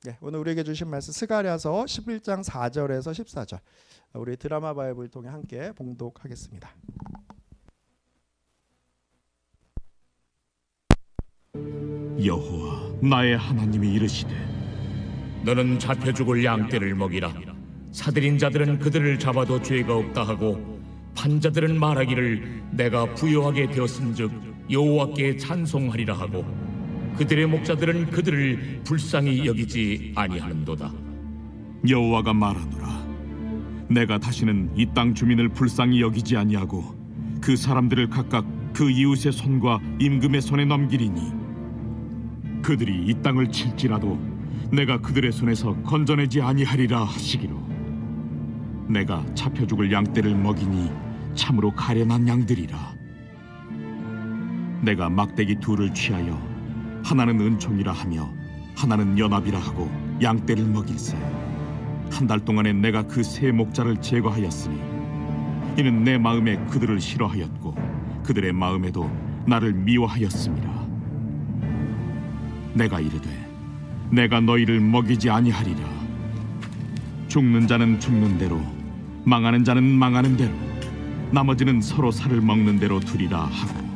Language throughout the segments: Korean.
네, 오늘 우리에게 주신 말씀 스가랴서 11장 4절에서 14절. 우리 드라마 바이블을 통해 함께 봉독하겠습니다. 여호와 나의 하나님이 이르시되 너는 잡혀 죽을 양떼를 먹이라. 사들인 자들은 그들을 잡아도 죄가 없다 하고 판자들은 말하기를 내가 부요하게 되었은즉 여호와께 찬송하리라 하고 그들의 목자들은 그들을 불쌍히 여기지 아니하는도다. 여호와가 말하노라 내가 다시는 이 땅 주민을 불쌍히 여기지 아니하고 그 사람들을 각각 그 이웃의 손과 임금의 손에 넘기리니 그들이 이 땅을 칠지라도 내가 그들의 손에서 건져내지 아니하리라 하시기로 내가 잡혀 죽을 양떼를 먹이니 참으로 가련한 양들이라. 내가 막대기 둘을 취하여 하나는 은총이라 하며 하나는 연합이라 하고 양떼를 먹일세. 한 달 동안에 내가 그 세 목자를 제거하였으니 이는 내 마음에 그들을 싫어하였고 그들의 마음에도 나를 미워하였음이라. 내가 이르되 내가 너희를 먹이지 아니하리라. 죽는 자는 죽는 대로 망하는 자는 망하는 대로 나머지는 서로 살을 먹는 대로 두리라 하고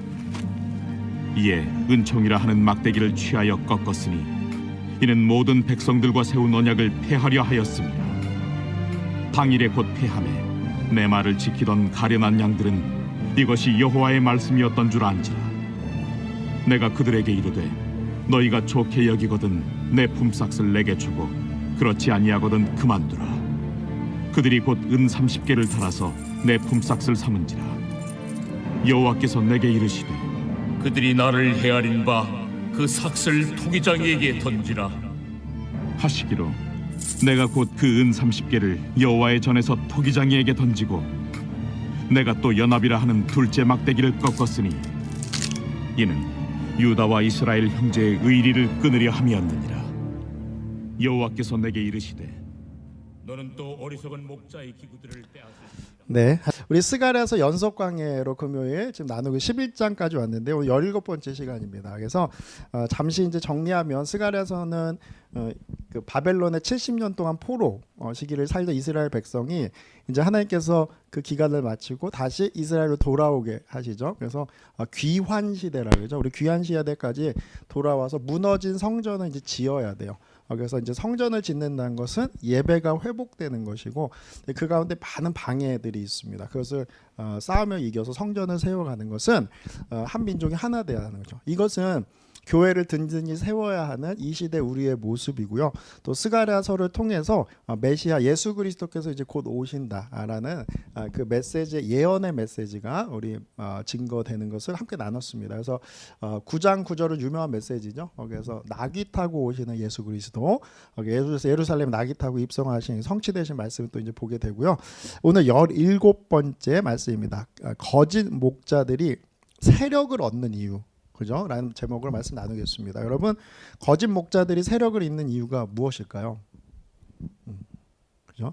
이에 은총이라 하는 막대기를 취하여 꺾었으니 이는 모든 백성들과 세운 언약을 폐하려 하였습니다. 당일에 곧 폐하매 내 말을 지키던 가련한 양들은 이것이 여호와의 말씀이었던 줄 안지라. 내가 그들에게 이르되 너희가 좋게 여기거든 내 품삯을 내게 주고 그렇지 아니하거든 그만두라. 그들이 곧 은 30개를 달아서 내 품삯을 삼은지라. 여호와께서 내게 이르시되 그들이 나를 헤아린 바 그 삭슬 토기장이에게 던지라 하시기로 내가 곧 그 은 30개를 여호와의 전에서 토기장이에게 던지고 내가 또 연합이라 하는 둘째 막대기를 꺾었으니 이는 유다와 이스라엘 형제의 의리를 끊으려 함이었느니라. 여호와께서 내게 이르시되 너는 또 어리석은 목자의 기구들을 빼앗으리라. 네, 우리 스가랴서 연속 강해로 금요일 지금 나누고 11장까지 왔는데 오늘 17번째 시간입니다. 그래서 잠시 이제 정리하면 스가랴서는 그 바벨론의 70년 동안 포로 시기를 살던 이스라엘 백성이 이제 하나님께서 그 기간을 마치고 다시 이스라엘로 돌아오게 하시죠. 그래서 귀환 시대라 그러죠. 우리 귀환 시대까지 돌아와서 무너진 성전을 이제 지어야 돼요. 그래서 이제 성전을 짓는다는 것은 예배가 회복되는 것이고 그 가운데 많은 방해들이 있습니다. 그것을 싸우며 이겨서 성전을 세워가는 것은 한 민족이 하나 되어야 하는 거죠. 이것은 교회를 든든히 세워야 하는 이 시대 우리의 모습이고요. 또 스가랴서를 통해서 메시아 예수 그리스도께서 이제 곧 오신다라는 그 메시지, 예언의 메시지가 우리 증거되는 것을 함께 나눴습니다. 그래서 9장 9절은 유명한 메시지죠. 그래서 낙이 타고 오시는 예수 그리스도, 예루살렘 낙이 타고 입성하신 성취되신 말씀을 또 이제 보게 되고요. 오늘 17번째 말씀입니다. 거짓 목자들이 세력을 얻는 이유. 그죠? 라는 제목으로 말씀 나누겠습니다. 여러분, 거짓 목자들이 세력을 잇는 이유가 무엇일까요? 그죠?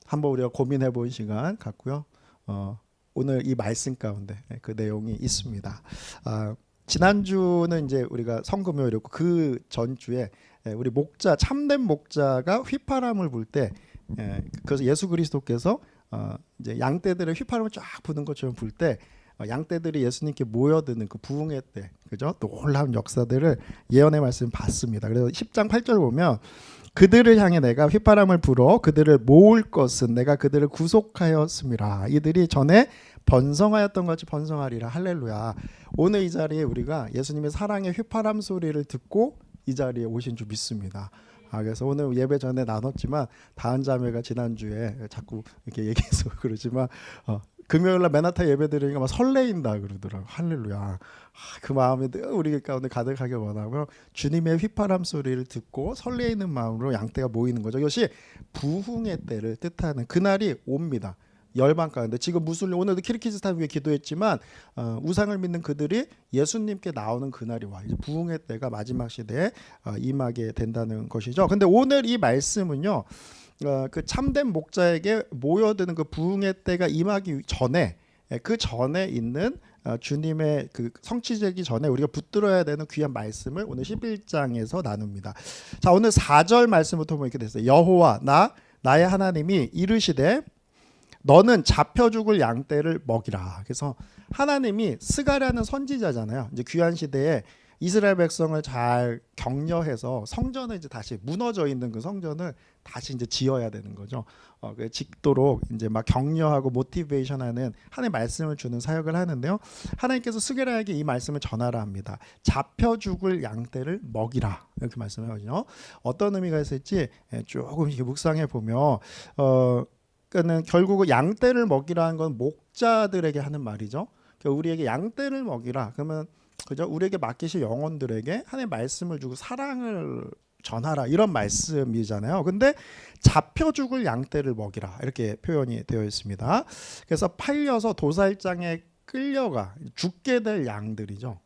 한번 우리가 고민해 본 시간 갖고요. 오늘 이 말씀 가운데 그 내용이 있습니다. 지난주는 이제 우리가 성금요일이었고 그 전주에 우리 목자, 참된 목자가 휘파람을 불 때 그래서 예수 그리스도께서 이제 양떼들의 휘파람을 쫙 부는 것처럼 불 때 양떼들이 예수님께 모여드는 그 부흥회 때, 그죠? 놀라운 역사들을 예언의 말씀 봤습니다. 그래서 10장 8절 보면 그들을 향해 내가 휘파람을 불어 그들을 모을 것은 내가 그들을 구속하였음이라. 이들이 전에 번성하였던 것이 번성하리라. 할렐루야. 오늘 이 자리에 우리가 예수님의 사랑의 휘파람 소리를 듣고 이 자리에 오신 줄 믿습니다. 그래서 오늘 예배 전에 나눴지만 다은 자매가 지난주에 자꾸 이렇게 얘기해서 그러지만 금요일날 맨하탄 예배 드리니까 막 설레인다 그러더라고요. 할렐루야. 그 마음이 늘 우리 가운데 가득하게 원하고 주님의 휘파람 소리를 듣고 설레이는 마음으로 양떼가 모이는 거죠. 이것이 부흥의 때를 뜻하는 그날이 옵니다. 열방 가운데 지금 무슬림 오늘도 키르기즈스탄 위에 기도했지만 우상을 믿는 그들이 예수님께 나오는 그날이 와. 이제 부흥의 때가 마지막 시대에 임하게 된다는 것이죠. 근데 오늘 이 말씀은요. 그 참된 목자에게 모여드는 그 부흥의 때가 임하기 전에 그 전에 있는 주님의 그 성취되기 전에 우리가 붙들어야 되는 귀한 말씀을 오늘 11장에서 나눕니다. 자, 오늘 4절 말씀부터 보면 이렇게 됐어요. 여호와 나의 하나님이 이르시되 너는 잡혀 죽을 양떼를 먹이라. 그래서 하나님이 스가랴는 선지자잖아요. 이제 귀한 시대에 이스라엘 백성을 잘 격려해서 성전을 이제 다시 무너져 있는 그 성전을 다시 이제 지어야 되는 거죠. 짓도록 이제 막 격려하고 모티베이션하는 하나님의 말씀을 주는 사역을 하는데요. 하나님께서 스가랴에게 이 말씀을 전하라 합니다. 잡혀 죽을 양떼를 먹이라 이렇게 말씀하거든요. 어떤 의미가 있을지 조금 이렇게 묵상해 보면 그러니까는 결국은 양떼를 먹이라는 건 목자들에게 하는 말이죠. 그러니까 우리에게 양떼를 먹이라 그러면 그죠? 우리에게 맡기실 영혼들에게 하나님의 말씀을 주고 사랑을 전하라 이런 말씀이잖아요. 근데 잡혀 죽을 양떼를 먹이라 이렇게 표현이 되어 있습니다. 그래서 팔려서 도살장에 끌려가 죽게 될 양들이죠.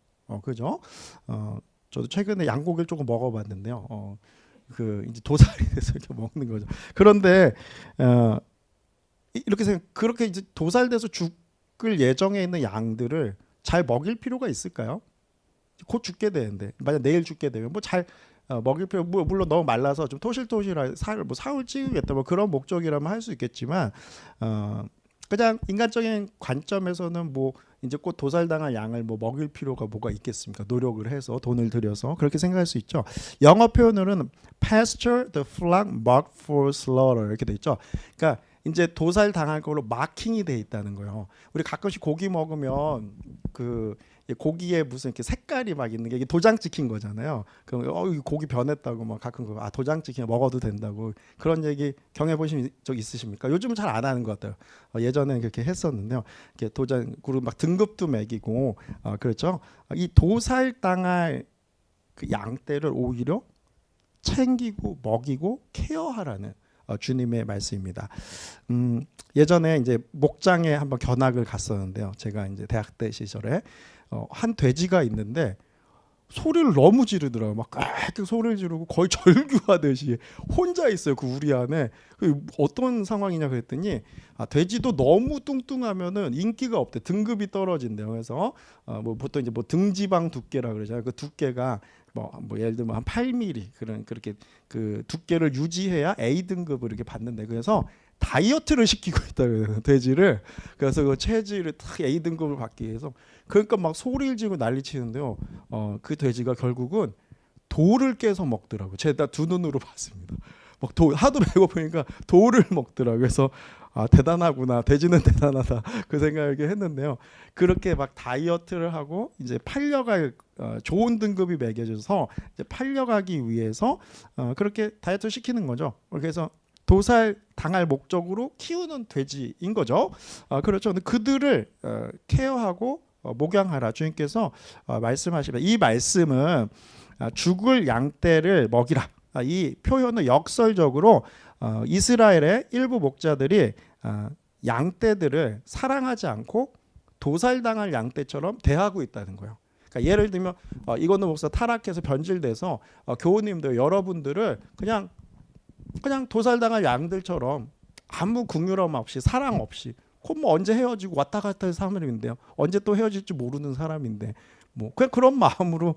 그죠? 저도 최근에 양고기를 조금 먹어봤는데요. 그 이제 도살이 돼서 이렇게 먹는 거죠. 그런데 이렇게 그렇게 이제 도살돼서 죽을 예정에 있는 양들을 잘 먹일 필요가 있을까요? 곧 죽게 되는데 만약 내일 죽게 되면 뭐 잘 먹일 필요 물론 너무 말라서 좀 토실토실한 사울 찌우겠다 뭐 그런 목적이라면 할 수 있겠지만 그냥 인간적인 관점에서는 뭐 이제 곧 도살당할 양을 뭐 먹일 필요가 뭐가 있겠습니까? 노력을 해서 돈을 들여서 그렇게 생각할 수 있죠. 영어 표현으로는 pasture the flock marked for slaughter 이렇게 돼 있죠. 그러니까 이제 도살 당할 걸로 마킹이 돼 있다는 거예요. 우리 가끔씩 고기 먹으면 그 고기에 무슨 이렇게 색깔이 막 있는 게 이게 도장 찍힌 거잖아요. 그럼 고기 변했다고 막 가끔 도장 찍히면 먹어도 된다고 그런 얘기 경해 보신 적 있으십니까? 요즘은 잘 안 하는 것 같아요. 예전에 그렇게 했었는데요. 이렇게 도장 그리고 막 등급도 매기고 그렇죠. 이 도살 당할 그 양떼를 오히려 챙기고 먹이고 케어하라는 주님의 말씀입니다. 예전에 이제 목장에 한번 견학을 갔었는데요. 제가 이제 대학 때 시절에 한 돼지가 있는데 소리를 너무 지르더라고요. 막 꽥꽥 소리를 지르고 거의 절규하듯이 혼자 있어요. 그 우리 안에. 어떤 상황이냐 그랬더니 돼지도 너무 뚱뚱하면은 인기가 없대. 등급이 떨어진대요. 그래서 뭐 보통 이제 뭐 등지방 두께라 그러잖아요. 그 두께가 뭐 예를 들면 한 8mm 그렇게 그 두께를 유지해야 A 등급을 이렇게 받는데 그래서 다이어트를 시키고 있다고요. 돼지를. 그래서 그 체질을 딱 A 등급을 받기 위해서 그러니까 막 소리를 지르고 난리치는데요. 그 돼지가 결국은 돌을 깨서 먹더라고요. 제가 두 눈으로 봤습니다. 막 하도 배고프니까 돌을 먹더라고요. 그래서 대단하구나. 돼지는 대단하다. 그 생각을 했는데요. 그렇게 막 다이어트를 하고 이제 팔려갈 좋은 등급이 매겨져서 이제 팔려가기 위해서 그렇게 다이어트를 시키는 거죠. 그래서 도살 당할 목적으로 키우는 돼지인 거죠. 그렇죠. 근데 그들을 케어하고 목양하라 주님께서 말씀하십니다. 이 말씀은 죽을 양떼를 먹이라. 이 표현은 역설적으로 이스라엘의 일부 목자들이 양떼들을 사랑하지 않고 도살당할 양떼처럼 대하고 있다는 거예요. 그러니까 예를 들면 이건우 목사 타락해서 변질돼서 교우님들 여러분들을 그냥 도살당할 양들처럼 아무 긍휼함 없이 사랑 없이 뭐 언제 헤어지고 왔다 갔다 할 사람인데요. 언제 또 헤어질지 모르는 사람인데 뭐 그냥 그런 마음으로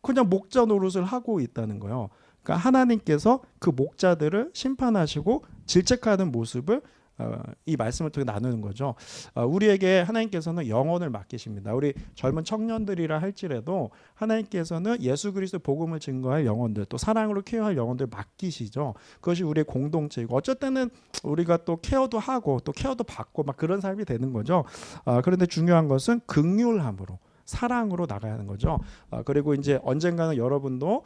그냥 목자 노릇을 하고 있다는 거예요. 그러니까 하나님께서 그 목자들을 심판하시고 질책하는 모습을 이 말씀을 통해 나누는 거죠. 우리에게 하나님께서는 영혼을 맡기십니다. 우리 젊은 청년들이라 할지라도 하나님께서는 예수 그리스도 복음을 증거할 영혼들 또 사랑으로 케어할 영혼들 맡기시죠. 그것이 우리의 공동체이고 어쩔 때는 우리가 또 케어도 하고 또 케어도 받고 막 그런 삶이 되는 거죠. 그런데 중요한 것은 긍휼함으로 사랑으로 나가야 하는 거죠. 그리고 이제 언젠가는 여러분도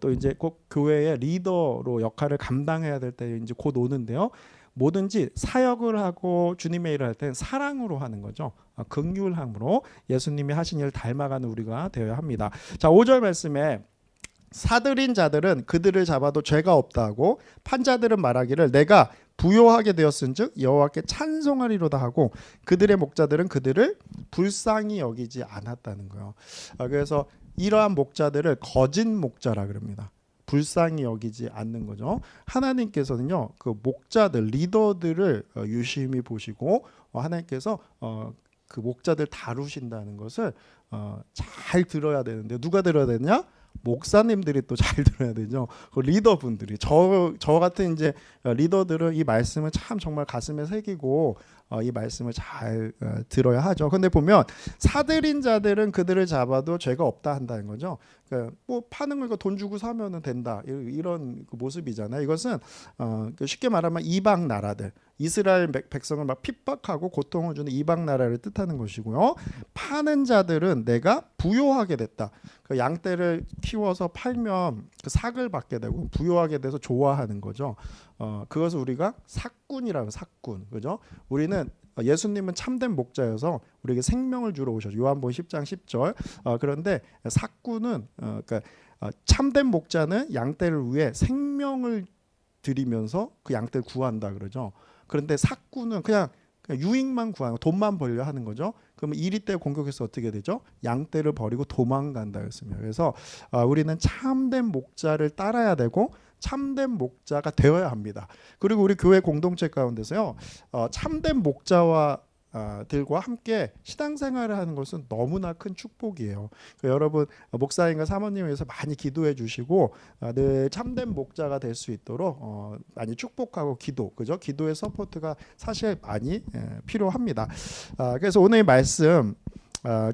또 이제 꼭 교회의 리더로 역할을 감당해야 될 때 이제 곧 오는데요. 뭐든지 사역을 하고 주님의 일을 할 때는 사랑으로 하는 거죠. 긍휼함으로 예수님이 하신 일을 닮아가는 우리가 되어야 합니다. 자, 5절 말씀에 사들인 자들은 그들을 잡아도 죄가 없다 하고 판자들은 말하기를 내가 부요하게 되었은즉 여호와께 찬송하리로다 하고 그들의 목자들은 그들을 불쌍히 여기지 않았다는 거예요. 그래서 이러한 목자들을 거짓 목자라 그럽니다. 불쌍히 여기지 않는 거죠. 하나님께서는요, 그 목자들, 리더들을 유심히 보시고 하나님께서 그 목자들 다루신다는 것을 잘 들어야 되는데 누가 들어야 되냐? 목사님들이 또 잘 들어야 되죠. 그 리더분들이 저 같은 이제 리더들은 이 말씀을 참 정말 가슴에 새기고 이 말씀을 잘 들어야 하죠. 근데 보면 사들인 자들은 그들을 잡아도 죄가 없다 한다는 거죠. 그러니까 뭐 파는 거 돈 주고 사면은 된다 이런 그 모습이잖아요. 이것은 쉽게 말하면 이방 나라들 이스라엘 백성을 막 핍박하고 고통을 주는 이방 나라를 뜻하는 것이고요. 파는 자들은 내가 부요하게 됐다. 그 양떼를 키워서 팔면 그 삭을 받게 되고 부요하게 돼서 좋아하는 거죠. 그것을 우리가 삭군이라고 삭군, 그죠? 우리는 예수님은 참된 목자여서 우리에게 생명을 주러 오셨죠. 요한복음 10장 10절. 그런데 삭군은 그러니까 참된 목자는 양떼를 위해 생명을 드리면서 그 양떼를 구한다 그러죠. 그런데 삭군은 그냥 유익만 구하는 돈만 벌려 하는 거죠. 그러면 이리떼 공격해서 어떻게 되죠? 양떼를 버리고 도망간다 했습니다. 그래서 우리는 참된 목자를 따라야 되고 참된 목자가 되어야 합니다. 그리고 우리 교회 공동체 가운데서요, 참된 목자와 들과 함께 신앙생활을 하는 것은 너무나 큰 축복이에요. 여러분 목사님과 사모님을 위해서 많이 기도해 주시고 늘 참된 목자가 될 수 있도록 많이 축복하고 그죠? 기도의 서포트가 사실 많이 필요합니다. 그래서 오늘 이 말씀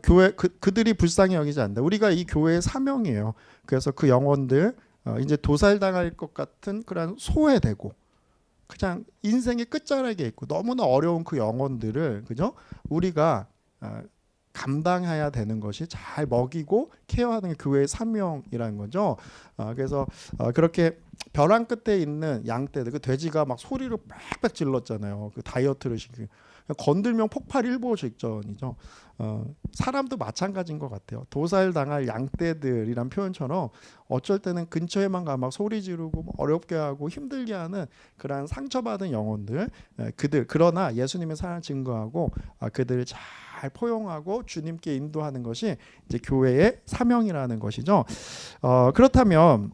교회 그들이 불쌍히 여기지 않는다. 우리가 이 교회의 사명이에요. 그래서 그 영혼들 이제 도살당할 것 같은 그런 소외되고 그냥 인생의 끝자락에 있고 너무나 어려운 그 영혼들을 그죠? 우리가 감당해야 되는 것이 잘 먹이고 케어하는 게 교회의 사명이라는 거죠. 그래서 그렇게 벼랑 끝에 있는 양떼들 그 돼지가 막 소리를 빽빽 질렀잖아요. 그 다이어트를 시키고 건들면 폭발 일보 직전이죠. 사람도 마찬가지인 것 같아요. 도살당할 양떼들이란 표현처럼 어쩔 때는 근처에만 가면 막 소리 지르고 어렵게 하고 힘들게 하는 그런 상처받은 영혼들 그러나 예수님의 사랑을 증거하고 그들을 잘 포용하고 주님께 인도하는 것이 이제 교회의 사명이라는 것이죠. 그렇다면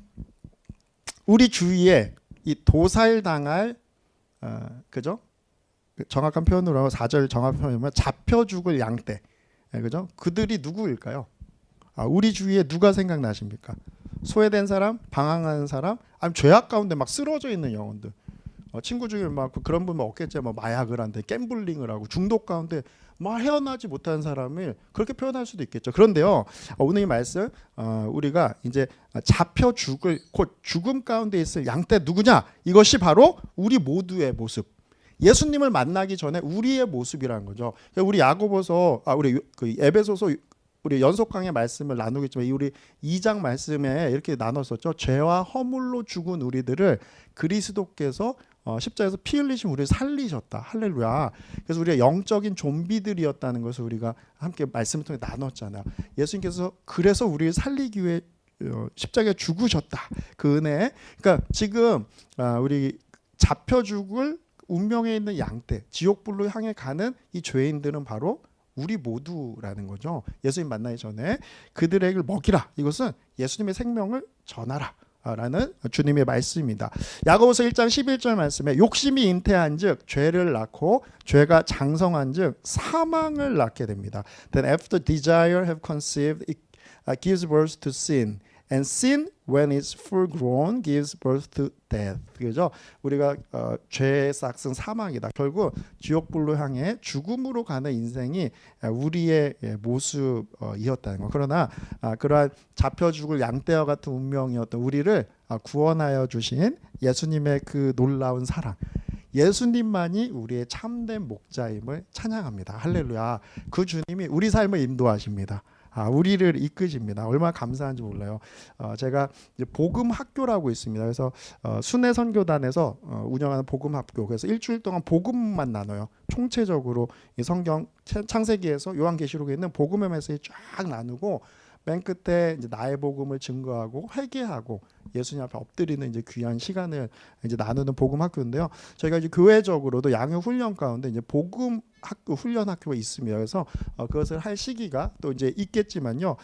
우리 주위에 이 도살당할 그죠? 정확한 표현으로 4절 정확한 표현이면 잡혀 죽을 양떼, 그죠? 그들이 누구일까요? 우리 주위에 누가 생각나십니까? 소외된 사람, 방황하는 사람, 아니면 죄악 가운데 막 쓰러져 있는 영혼들. 친구 중에 막 그런 분은 없겠죠. 뭐 마약을 한대, 갬블링을 하고 중독 가운데 막 헤어나지 못하는 사람을 그렇게 표현할 수도 있겠죠. 그런데요, 오늘 이 말씀 우리가 이제 잡혀 죽을 곧 죽음 가운데 있을 양떼 누구냐? 이것이 바로 우리 모두의 모습. 예수님을 만나기 전에 우리의 모습이라는 거죠. 우리 야고보서 우리 그 에베소서 우리 연속 강의 말씀을 나누겠지만 우리 2장 말씀에 이렇게 나눴었죠. 죄와 허물로 죽은 우리들을 그리스도께서 십자가에서 피 흘리신 우리를 살리셨다. 할렐루야. 그래서 우리가 영적인 좀비들이었다는 것을 우리가 함께 말씀을 통해 나눴잖아요. 예수님께서 그래서 우리를 살리기 위해 십자가에 죽으셨다. 그 은혜. 그러니까 지금 우리 잡혀 죽을 운명에 있는 양떼, 지옥불로 향해 가는 이 죄인들은 바로 우리 모두라는 거죠. 예수님 만나기 전에 그들에게 먹이라. 이것은 예수님의 생명을 전하라. 라는 주님의 말씀입니다. 야고보서 1장 11절 말씀에 욕심이 잉태한즉 죄를 낳고 죄가 장성한즉 사망을 낳게 됩니다. Then after desire have conceived it gives birth to sin. And sin, when it's full grown, gives birth to death. 그죠? 우리가 죄의 싹은 사망이다. 결국 지옥불로 향해 죽음으로 가는 인생이 우리의 모습이었다는 거. 그러나 그러한 잡혀 죽을 양떼와 같은 운명이었던 우리를 구원하여 주신 예수님의 그 놀라운 사랑. 예수님만이 우리의 참된 목자임을 찬양합니다. 할렐루야. 그 주님이 우리 삶을 인도하십니다. 우리를 이끄십니다. 얼마나 감사한지 몰라요. 제가 이제 복음 학교라고 있습니다. 그래서 순회 선교단에서 운영하는 복음 학교. 그래서 일주일 동안 복음만 나눠요. 총체적으로 이 성경 창세기에서 요한계시록에 있는 복음의 메시지 쫙 나누고 맨 끝에 이제 나의 복음을 증거하고 회개하고 예수님 앞에 엎드리는 이제 귀한 시간을 이제 나누는 복음 학교인데요. 저희가 이제 교회적으로도 양육 훈련 가운데 이제 복음 학교 훈련 학교가 있습니다. 그래서 그것을 할 시기가 또 이제 있겠지만요.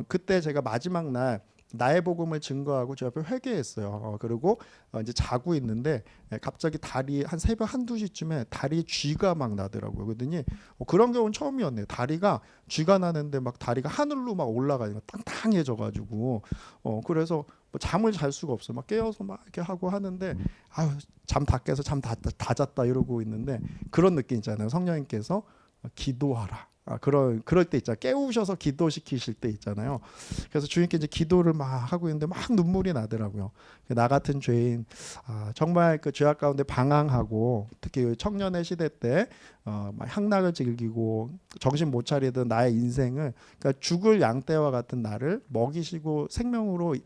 그때 제가 마지막 날 나의 복음을 증거하고 주 앞에 회개했어요. 그리고 이제 자고 있는데 갑자기 다리 한 새벽 1-2시쯤에 다리에 쥐가 막 나더라고요. 그러더니 그런 경우는 처음이었네요. 다리가 쥐가 나는데 막 다리가 하늘로 막 올라가니까 땅땅해져 가지고 그래서 뭐 잠을 잘 수가 없어요. 막 깨어서 막 이렇게 하고 하는데 아유 잠 다 깨서 잠 다 잤다 이러고 있는데 그런 느낌 있잖아요. 성령님께서 기도하라. 그럴 때 있잖아요. 깨우셔서 기도시키실 때 있잖아요. 그래서 주님께 이제 기도를 막 하고 있는데 막 눈물이 나더라고요. 나 같은 죄인, 정말 그 죄악 가운데 방황하고 특히 청년의 시대 때 막 향락을 즐기고 정신 못 차리던 나의 인생을 그러니까 죽을 양떼와 같은 나를 먹이시고 생명으로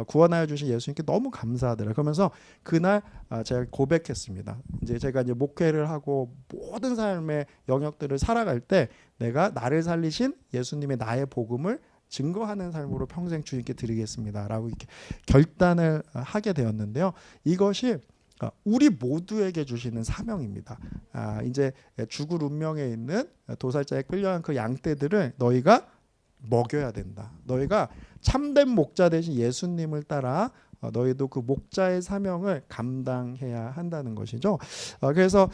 구원하여 주신 예수님께 너무 감사하더라고요. 그러면서 그날 제가 고백했습니다. 이제 제가 이제 목회를 하고 모든 삶의 영역들을 살아갈 때 내가 나를 살리신 예수님의 나의 복음을 증거하는 삶으로 평생 주님께 드리겠습니다라고 이렇게 결단을 하게 되었는데요. 이것이 우리 모두에게 주시는 사명입니다. 이제 죽을 운명에 있는 도살자에 끌려간 그 양떼들을 너희가 먹여야 된다. 너희가 참된 목자 대신 예수님을 따라 너희도 그 목자의 사명을 감당해야 한다는 것이죠. 그래서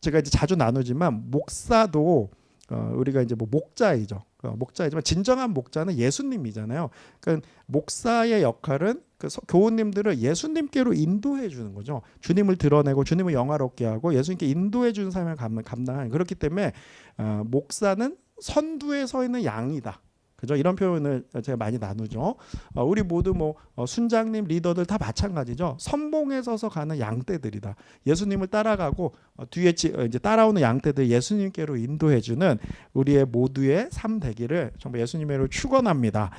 제가 이제 자주 나누지만 목사도 우리가 이제 뭐 목자이죠. 목자이지만 진정한 목자는 예수님이잖아요. 그러니까 목사의 역할은 그 교우님들을 예수님께로 인도해 주는 거죠. 주님을 드러내고 주님을 영화롭게 하고 예수님께 인도해 주는 삶을 감당하는. 그렇기 때문에 목사는 선두에 서 있는 양이다. 그죠? 이런 표현을 제가 많이 나누죠. 우리 모두 뭐 순장님, 리더들 다 마찬가지죠. 선봉에 서서 가는 양떼들이다. 예수님을 따라가고 뒤에 이제 따라오는 양떼들 예수님께로 인도해주는 우리의 모두의 삶 되기를 정말 예수님으로 축원합니다.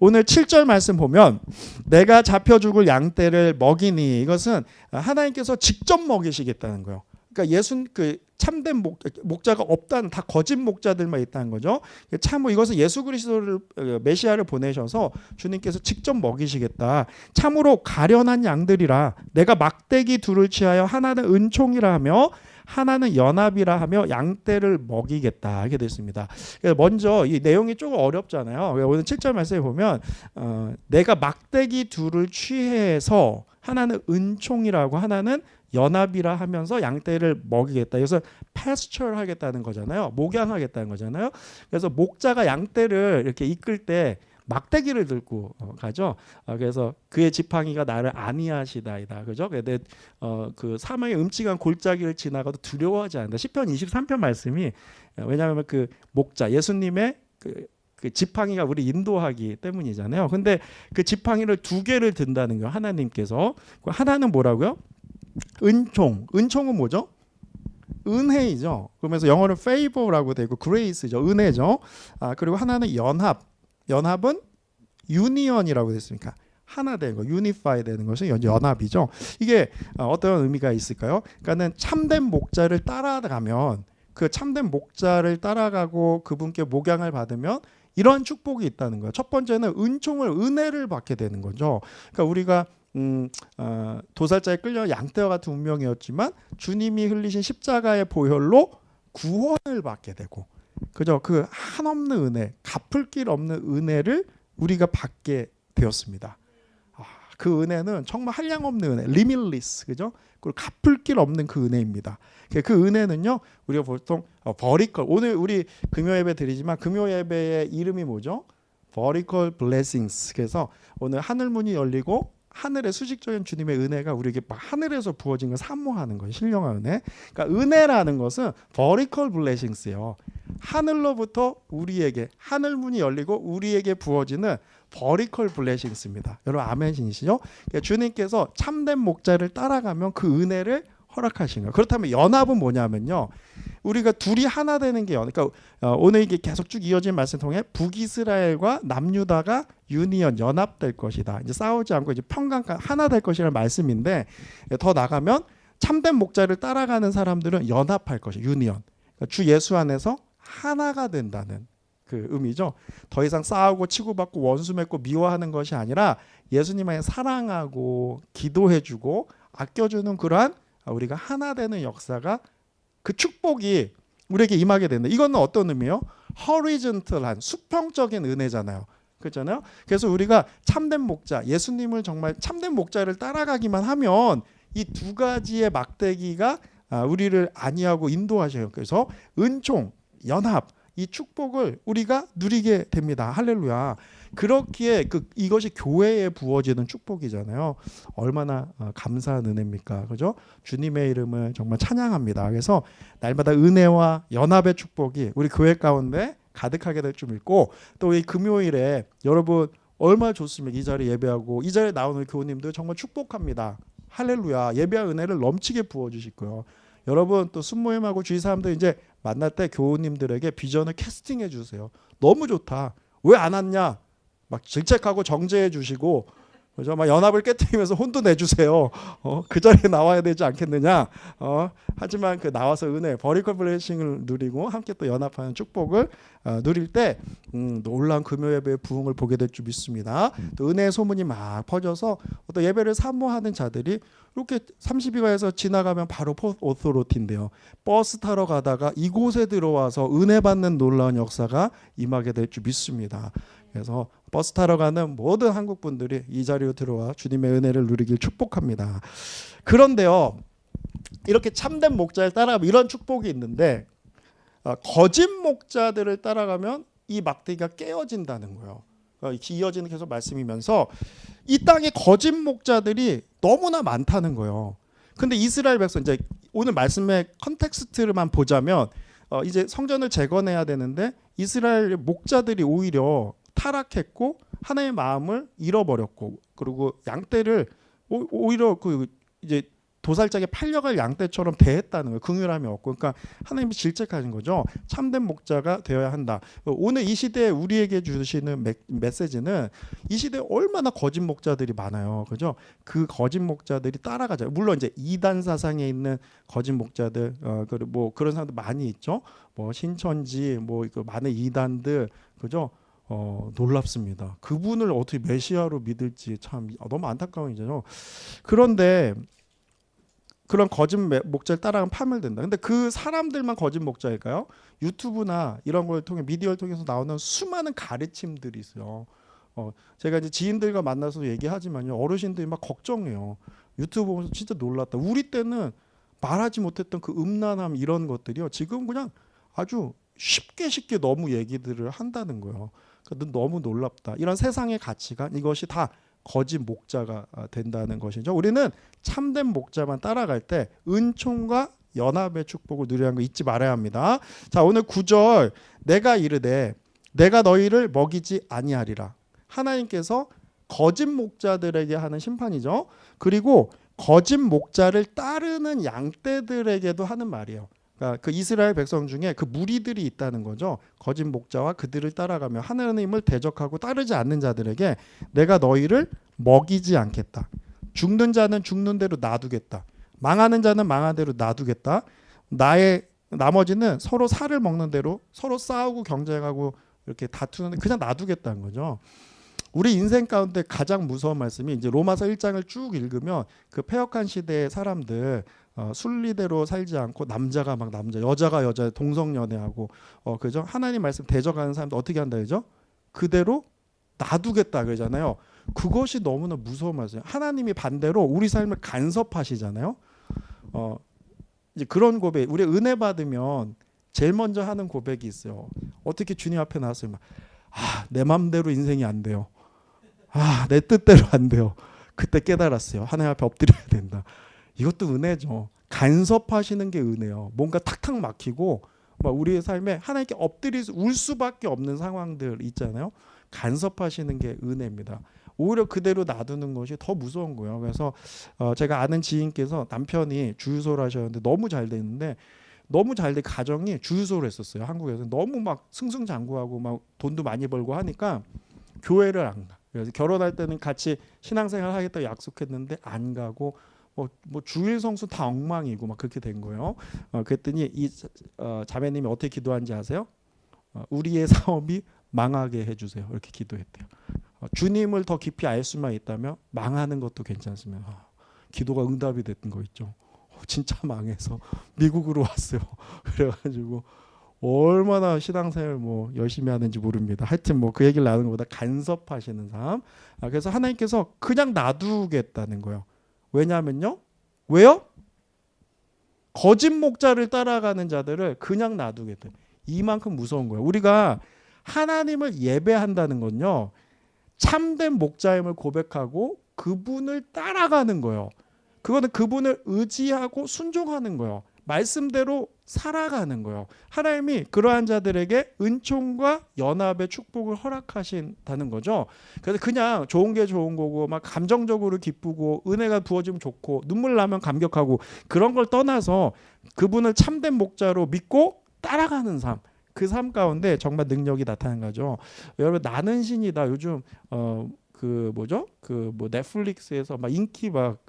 오늘 7절 말씀 보면 내가 잡혀 죽을 양떼를 먹이니 이것은 하나님께서 직접 먹이시겠다는 거예요. 그러니까 그 참된 목자가 없다는 다 거짓 목자들만 있다는 거죠. 참으로 이것은 예수 그리스도를 메시아를 보내셔서 주님께서 직접 먹이시겠다. 참으로 가련한 양들이라 내가 막대기 둘을 취하여 하나는 은총이라 하며 하나는 연합이라 하며 양떼를 먹이겠다 하게 됐습니다. 그래서 먼저 이 내용이 조금 어렵잖아요. 오늘 7절 말씀에 보면 내가 막대기 둘을 취해서 하나는 은총이라고 하나는 연합이라 하면서 양떼를 먹이겠다. 그래서 패스처를 하겠다는 거잖아요. 목양하겠다는 거잖아요. 그래서 목자가 양떼를 이렇게 이끌 때 막대기를 들고 가죠. 그래서 그의 지팡이가 나를 안위하시다이다. 그죠? 그 사망의 음침한 골짜기를 지나가도 두려워하지 않는다. 시편 23편 말씀이 왜냐하면 그 목자 예수님의 그 지팡이가 우리 인도하기 때문이잖아요. 근데 그 지팡이를 2개를 든다는 거예요. 하나님께서. 하나는 뭐라고요? 은총은 뭐죠? 은혜이죠. 그러면서 영어로 favor라고 되고 grace죠. 은혜죠. 그리고 하나는 연합은 union이라고 됐으니까 하나 되는 거, unify 되는 것은 연합이죠. 이게 어떤 의미가 있을까요? 그러니까는 참된 목자를 따라가면 그 참된 목자를 따라가고 그분께 목양을 받으면 이런 축복이 있다는 거예요. 첫 번째는 은혜를 받게 되는 거죠. 그러니까 우리가 도살자에 끌려 양떼와 같은 운명이었지만 주님이 흘리신 십자가의 보혈로 구원을 받게 되고, 그죠? 그 한없는 은혜, 갚을 길 없는 은혜를 우리가 받게 되었습니다. 그 은혜는 정말 한량없는 은혜, limitless, 그죠? 그리고 갚을 길 없는 그 은혜입니다. 그 은혜는요, 우리가 보통 vertical, 오늘 우리 금요 예배 드리지만 금요 예배의 이름이 뭐죠? vertical blessings. 그래서 오늘 하늘 문이 열리고 하늘의 수직적인 주님의 은혜가 우리에게 막 하늘에서 부어진 걸 사모하는 거예요. 신령한 은혜. 그러니까 은혜라는 것은 vertical blessings예요. 하늘로부터 우리에게 하늘 문이 열리고 우리에게 부어지는 vertical blessings입니다. 여러분 아멘이시죠? 그러니까 주님께서 참된 목자를 따라가면 그 은혜를 허락하신 거예요. 그렇다면 연합은 뭐냐면요, 우리가 둘이 하나 되는 게 그러니까 오늘 이게 계속 쭉 이어진 말씀 통해 북이스라엘과 남유다가 유니언 연합될 것이다. 이제 싸우지 않고 이제 평강 하나 될 것이라는 말씀인데, 더 나가면 참된 목자를 따라가는 사람들은 연합할 것이 유니언. 그러니까 주 예수 안에서 하나가 된다는 그 의미죠. 더 이상 싸우고 치고받고 원수 맺고 미워하는 것이 아니라 예수님 안에 사랑하고 기도해주고 아껴주는 그러한 우리가 하나 되는 역사가, 그 축복이 우리에게 임하게 된다. 이거는 어떤 의미예요? horizontal한 수평적인 은혜잖아요. 그렇잖아요. 그래서 우리가 참된 목자, 예수님을 정말 참된 목자를 따라가기만 하면 이 두 가지의 막대기가 우리를 안위하고 인도하셔요. 그래서 은총, 연합, 이 축복을 우리가 누리게 됩니다. 할렐루야. 그렇기에 이것이 교회에 부어지는 축복이잖아요. 얼마나 감사한 은혜입니까? 그죠? 주님의 이름을 정말 찬양합니다. 그래서 날마다 은혜와 연합의 축복이 우리 교회 가운데 가득하게 될 줄 믿고, 또 이 금요일에 여러분 얼마나 좋습니까? 이 자리에 예배하고 이 자리에 나오는 교우님들 정말 축복합니다. 할렐루야. 예배와 은혜를 넘치게 부어주실 거예요. 여러분 또 순모임하고 주위 사람들 이제 만날 때 교우님들에게 비전을 캐스팅해 주세요. 너무 좋다. 왜 안 왔냐? 막 질책하고 정죄해 주시고, 그죠? 막 연합을 깨뜨리면서 혼도 내주세요. 그 자리에 나와야 되지 않겠느냐? 하지만 그 나와서 은혜, 버리컬 블레싱을 누리고 함께 또 연합하는 축복을 누릴 때 놀라운 금요 예배의 부흥을 보게 될 줄 믿습니다. 또 은혜의 소문이 막 퍼져서 어떤 예배를 사모하는 자들이 이렇게 30위가에서 지나가면 바로 포 오토로티인데요. 버스 타러 가다가 이곳에 들어와서 은혜 받는 놀라운 역사가 임하게 될 줄 믿습니다. 그래서 버스 타러 가는 모든 한국 분들이 이 자리로 들어와 주님의 은혜를 누리길 축복합니다. 그런데요, 이렇게 참된 목자를 따라가면 이런 축복이 있는데, 거짓 목자들을 따라가면 이 막대기가 깨어진다는 거예요. 이어지는 계속 말씀이면서 이 땅에 거짓 목자들이 너무나 많다는 거예요. 근데 이스라엘 백성, 이제 오늘 말씀의 컨텍스트를만 보자면 이제 성전을 재건해야 되는데 이스라엘 목자들이 오히려 타락했고 하나님의 마음을 잃어버렸고, 그리고 양떼를 오히려 이제 도살장에 팔려갈 양떼처럼 대했다는 거예요. 긍휼함이 없고. 그러니까 하나님이 질책하신 거죠. 참된 목자가 되어야 한다. 오늘 이 시대에 우리에게 주시는 메시지는 이 시대에 얼마나 거짓 목자들이 많아요. 그죠? 그 거짓 목자들이 따라가죠. 물론 이제 이단 사상에 있는 거짓 목자들, 뭐 그런 사람들 많이 있죠. 뭐 신천지, 뭐 많은 이단들, 그죠? 놀랍습니다. 그분을 어떻게 메시아로 믿을지 참 너무 안타까운 일이죠. 그런데 그런 거짓 목자를 따라가면 파멸된다. 근데 그 사람들만 거짓 목자일까요? 유튜브나 이런 걸 통해 미디어를 통해서 나오는 수많은 가르침들이 있어요. 제가 이제 지인들과 만나서 얘기하지만요, 어르신들이 막 걱정해요. 유튜브 보면서 진짜 놀랐다. 우리 때는 말하지 못했던 그 음란함 이런 것들이요, 지금 그냥 아주 쉽게 너무 얘기들을 한다는 거예요. 그러니까 너무 놀랍다. 이런 세상의 가치관, 이것이 다 거짓 목자가 된다는 것이죠. 우리는 참된 목자만 따라갈 때 은총과 연합의 축복을 누리는 거 잊지 말아야 합니다. 자, 오늘 9절, 내가 이르되 내가 너희를 먹이지 아니하리라. 하나님께서 거짓 목자들에게 하는 심판이죠. 그리고 거짓 목자를 따르는 양떼들에게도 하는 말이에요. 그러니까 그 이스라엘 백성 중에 그 무리들이 있다는 거죠. 거짓 목자와 그들을 따라가며 하나님을 대적하고 따르지 않는 자들에게 내가 너희를 먹이지 않겠다. 죽는 자는 죽는 대로 놔두겠다. 망하는 자는 망한 대로 놔두겠다. 나머지는 서로 살을 먹는 대로 서로 싸우고 경쟁하고 이렇게 다투는 그냥 놔두겠다는 거죠. 우리 인생 가운데 가장 무서운 말씀이 이제 로마서 1장을 쭉 읽으면 그 패역한 시대의 사람들 순리대로 살지 않고 남자가 막 남자, 여자가 여자 동성 연애하고 그죠? 하나님 말씀 대적하는 사람들 어떻게 한다 그죠? 그대로 놔두겠다 그러잖아요. 그것이 너무나 무서운 말씀이에요. 하나님이 반대로 우리 삶을 간섭하시잖아요. 이제 그런 고백, 우리 은혜 받으면 제일 먼저 하는 고백이 있어요. 어떻게 주님 앞에 나왔어요? 내 맘대로 인생이 안 돼요. 내 뜻대로 안 돼요. 그때 깨달았어요. 하나님 앞에 엎드려야 된다. 이것도 은혜죠. 간섭하시는 게 은혜요. 뭔가 탁탁 막히고 막 우리의 삶에 하나님께 울 수밖에 없는 상황들 있잖아요. 간섭하시는 게 은혜입니다. 오히려 그대로 놔두는 것이 더 무서운 거예요. 그래서 제가 아는 지인께서 남편이 주유소를 하셨는데 너무 잘 됐는데 너무 잘 된 가정이 주유소를 했었어요. 한국에서 너무 막 승승장구하고 막 돈도 많이 벌고 하니까 교회를 안 가. 그래서 결혼할 때는 같이 신앙생활 하겠다고 약속했는데 안 가고 뭐 주일 성수 다 엉망이고 막 그렇게 된 거예요. 그랬더니 이 자매님이 어떻게 기도한지 아세요? 우리의 사업이 망하게 해주세요. 이렇게 기도했대요. 주님을 더 깊이 알 수만 있다면 망하는 것도 괜찮으면 기도가 응답이 됐던 거 있죠. 진짜 망해서 미국으로 왔어요. 그래가지고 얼마나 신앙생활 뭐 열심히 하는지 모릅니다. 하여튼 뭐 그 얘기를 나누는 것보다 간섭하시는 삶. 그래서 하나님께서 그냥 놔두겠다는 거예요. 왜냐하면요. 왜요? 거짓 목자를 따라가는 자들을 그냥 놔두겠다. 이만큼 무서운 거예요. 우리가 하나님을 예배한다는 건요. 참된 목자임을 고백하고 그분을 따라가는 거예요. 그거는 그분을 의지하고 순종하는 거예요. 말씀대로 살아가는 거예요. 하나님이 그러한 자들에게 은총과 연합의 축복을 허락하신다는 거죠. 그래서 그냥 좋은 게 좋은 거고 막 감정적으로 기쁘고 은혜가 부어지면 좋고 눈물 나면 감격하고 그런 걸 떠나서 그분을 참된 목자로 믿고 따라가는 삶. 그 삶 가운데 정말 능력이 나타나는 거죠. 여러분 나는 신이다. 요즘 그 뭐죠? 그 뭐 넷플릭스에서 막 인기 막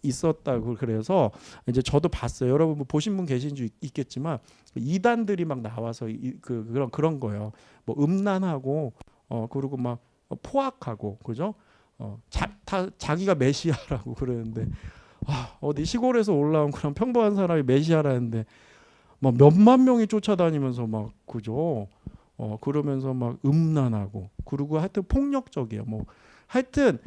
있었다고 그래서 이제 저도 봤어요. 여러분 뭐 보신 분 계신 줄 있겠지만 이단들이 막 나와서 그런 거예요. 뭐 음란하고 그리고 막 포악하고 그죠? 자기가 메시아라고 그러는데 어디 시골에서 올라온 그런 평범한 사람이 메시아라는데 막 몇만 명이 쫓아다니면서 막 그죠? 그러면서 막 음란하고 그리고 하여튼 폭력적이에요. 뭐 하여튼